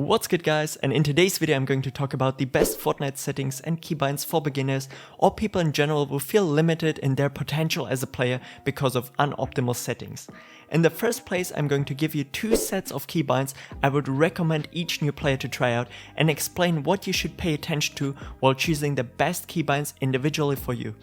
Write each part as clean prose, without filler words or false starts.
What's good guys, and in today's video I'm going to talk about the best Fortnite settings and keybinds for beginners or people in general who feel limited in their potential as a player because of unoptimal settings. In the first place, I'm going to give you 2 sets of keybinds I would recommend each new player to try out and explain what you should pay attention to while choosing the best keybinds individually for you.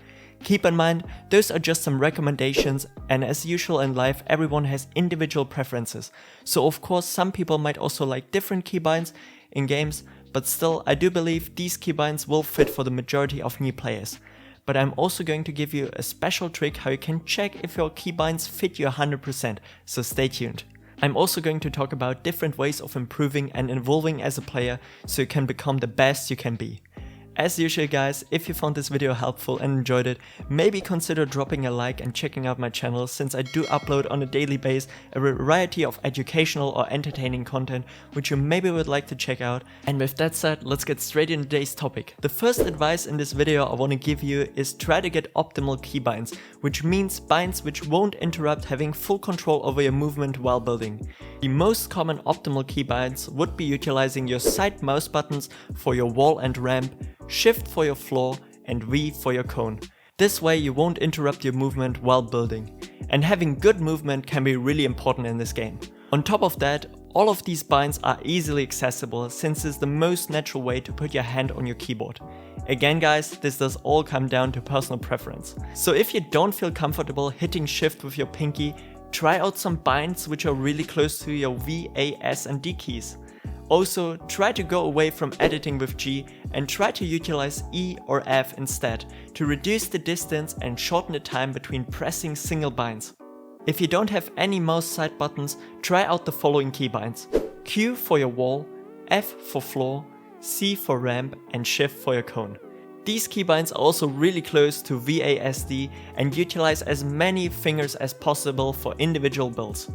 Keep in mind, those are just some recommendations, and as usual in life, everyone has individual preferences. So of course some people might also like different keybinds in games, but still I do believe these keybinds will fit for the majority of new players. But I'm also going to give you a special trick how you can check if your keybinds fit you 100%, so stay tuned. I'm also going to talk about different ways of improving and evolving as a player so you can become the best you can be. As usual guys, if you found this video helpful and enjoyed it, maybe consider dropping a like and checking out my channel, since I do upload on a daily basis a variety of educational or entertaining content which you maybe would like to check out. And with that said, let's get straight into today's topic. The first advice in this video I want to give you is try to get optimal keybinds, which means binds which won't interrupt having full control over your movement while building. The most common optimal keybinds would be utilizing your side mouse buttons for your wall and ramp, Shift for your floor, and V for your cone. This way you won't interrupt your movement while building. And having good movement can be really important in this game. On top of that, all of these binds are easily accessible, since it's the most natural way to put your hand on your keyboard. Again guys, this does all come down to personal preference. So if you don't feel comfortable hitting shift with your pinky, try out some binds which are really close to your V, A, S and D keys. Also, try to go away from editing with G and try to utilize E or F instead to reduce the distance and shorten the time between pressing single binds. If you don't have any mouse side buttons, try out the following keybinds: Q for your wall, F for floor, C for ramp and Shift for your cone. These keybinds are also really close to VASD and utilize as many fingers as possible for individual builds.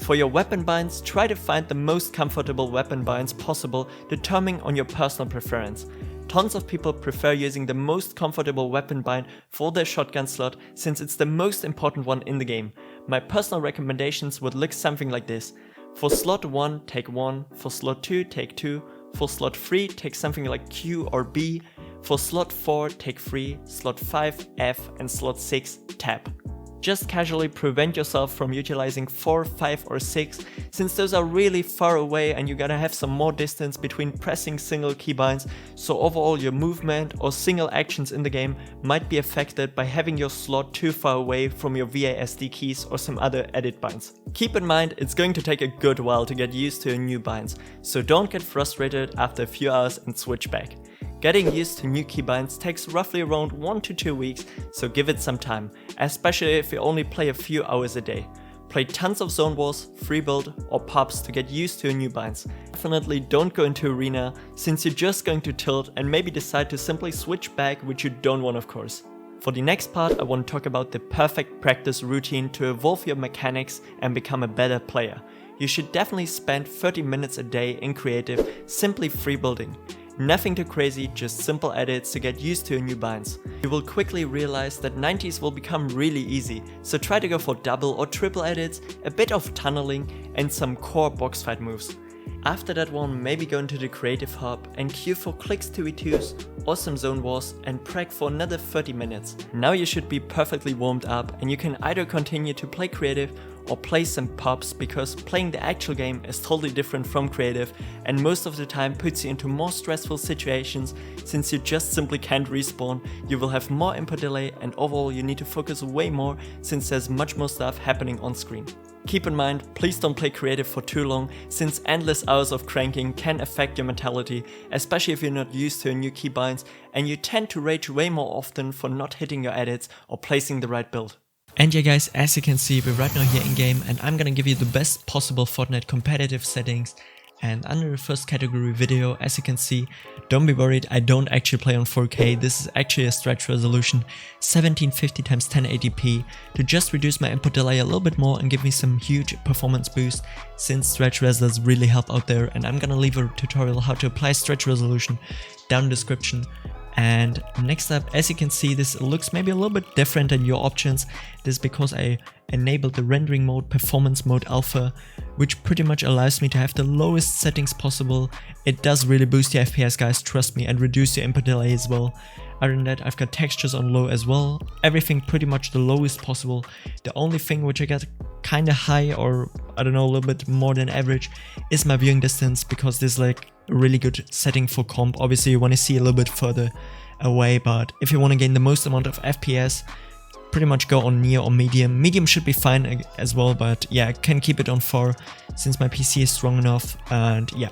For your weapon binds, try to find the most comfortable weapon binds possible, determining on your personal preference. Tons of people prefer using the most comfortable weapon bind for their shotgun slot, since it's the most important one in the game. My personal recommendations would look something like this. For slot 1, take 1, for slot 2, take 2, for slot 3, take something like Q or B, for slot 4, take 3, slot 5, F, and slot 6, tab. Just casually prevent yourself from utilizing 4, 5 or 6, since those are really far away and you're gonna have some more distance between pressing single keybinds, so overall your movement or single actions in the game might be affected by having your slot too far away from your VASD keys or some other edit binds. Keep in mind, it's going to take a good while to get used to your new binds, so don't get frustrated after a few hours and switch back. Getting used to new keybinds takes roughly around 1 to 2 weeks, so give it some time, especially if you only play a few hours a day. Play tons of zone wars, free build or pubs to get used to your new binds. Definitely don't go into arena, since you're just going to tilt and maybe decide to simply switch back, which you don't want of course. For the next part, I want to talk about the perfect practice routine to evolve your mechanics and become a better player. You should definitely spend 30 minutes a day in creative, simply free building. Nothing too crazy, just simple edits to get used to your new binds. You will quickly realize that 90s will become really easy, so try to go for double or triple edits, a bit of tunneling and some core box fight moves. After that one, maybe go into the creative hub and queue for clicks 2v2s or some zone wars and preg for another 30 minutes. Now you should be perfectly warmed up and you can either continue to play creative or play some pubs, because playing the actual game is totally different from creative and most of the time puts you into more stressful situations, since you just simply can't respawn, you will have more input delay and overall you need to focus way more, since there's much more stuff happening on screen. Keep in mind, please don't play creative for too long, since endless hours of cranking can affect your mentality, especially if you're not used to new keybinds and you tend to rage way more often for not hitting your edits or placing the right build. And yeah guys, as you can see, we're right now here in game and I'm gonna give you the best possible Fortnite competitive settings. And under the first category video, as you can see, don't be worried, I don't actually play on 4K, this is actually a stretch resolution 1750x1080p to just reduce my input delay a little bit more and give me some huge performance boost, since stretch res does really help out there, and I'm gonna leave a tutorial how to apply stretch resolution down in the description. And next up, as you can see, this looks maybe a little bit different than your options. This is because I enabled the rendering mode, performance mode alpha, which pretty much allows me to have the lowest settings possible. It does really boost the FPS, guys, trust me, and reduce the input delay as well. Other than that, I've got textures on low as well. Everything pretty much the lowest possible. The only thing which I got kinda high, or I don't know, a little bit more than average, is my viewing distance, because this is like a really good setting for comp. Obviously you want to see a little bit further away, but if you want to gain the most amount of FPS, pretty much go on near or medium. Medium should be fine as well, but yeah, I can keep it on 4 since my PC is strong enough. And yeah,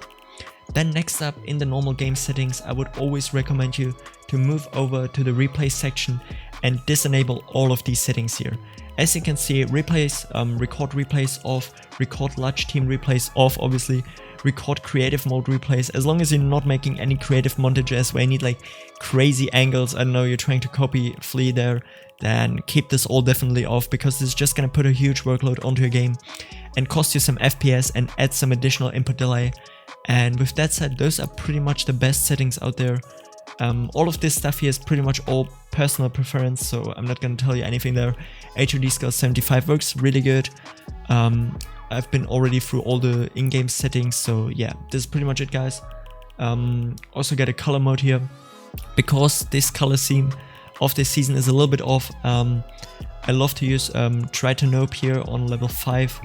then next up, in the normal game settings, I would always recommend you to move over to the replay section and disable all of these settings here. As you can see, replays, record replays off, record large team replays off, obviously, record creative mode replays, as long as you're not making any creative montages where you need like crazy angles, I don't know, you're trying to copy Flea there, then keep this all definitely off, because this is just gonna put a huge workload onto your game and cost you some FPS and add some additional input delay. And with that said, those are pretty much the best settings out there. All of this stuff here is pretty much all personal preference, so I'm not gonna tell you anything there. HUD scale 75 works really good. I've been already through all the in-game settings, so yeah, this is pretty much it, guys. Also got a color mode here, because this color scheme of this season is a little bit off. I love to use Try to Nope here on level 5,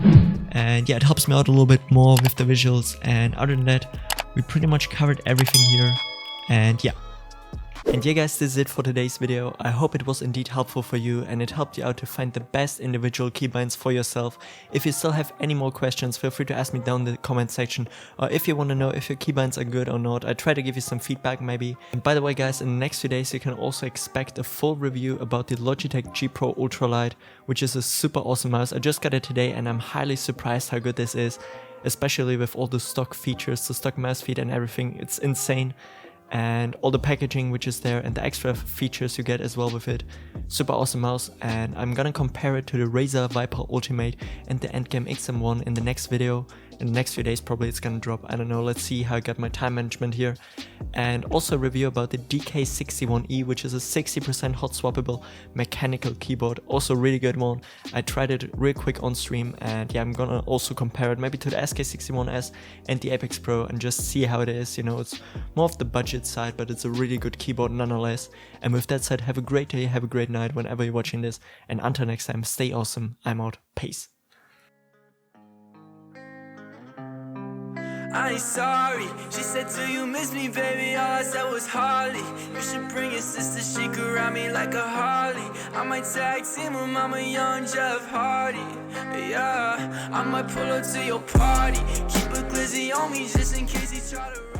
and yeah, it helps me out a little bit more with the visuals. And other than that, we pretty much covered everything here, and yeah. And yeah, guys, this is it for today's video. I hope it was indeed helpful for you and it helped you out to find the best individual keybinds for yourself. If you still have any more questions, feel free to ask me down in the comment section, or if you want to know if your keybinds are good or not, I try to give you some feedback maybe. And by the way, guys, in the next few days you can also expect a full review about the Logitech G Pro Ultralight, which is a super awesome mouse. I just got it today and I'm highly surprised how good this is, especially with all the stock features, the stock mouse feet and everything. It's insane. And all the packaging which is there and the extra features you get as well with it. Super awesome mouse, and I'm gonna compare it to the Razer Viper Ultimate and the Endgame XM1 in the next video. In the next few days probably it's gonna drop, I don't know, let's see how I got my time management here. And also a review about the DK61E, which is a 60% hot swappable mechanical keyboard, also really good one. I tried it real quick on stream, and yeah, I'm gonna also compare it maybe to the SK61S and the Apex Pro and just see how it is. You know, it's more of the budget side, but it's a really good keyboard nonetheless. And with that said, have a great day, have a great night whenever you're watching this, and until next time, stay awesome. I'm out. Peace. I ain't sorry. She said, do you miss me, baby? All I said was Harley. You should bring your sister, she could ride me like a Harley. I might tag team with Mama Young Jeff Hardy. Yeah, I might pull up to your party. Keep a glizzy on me just in case he try to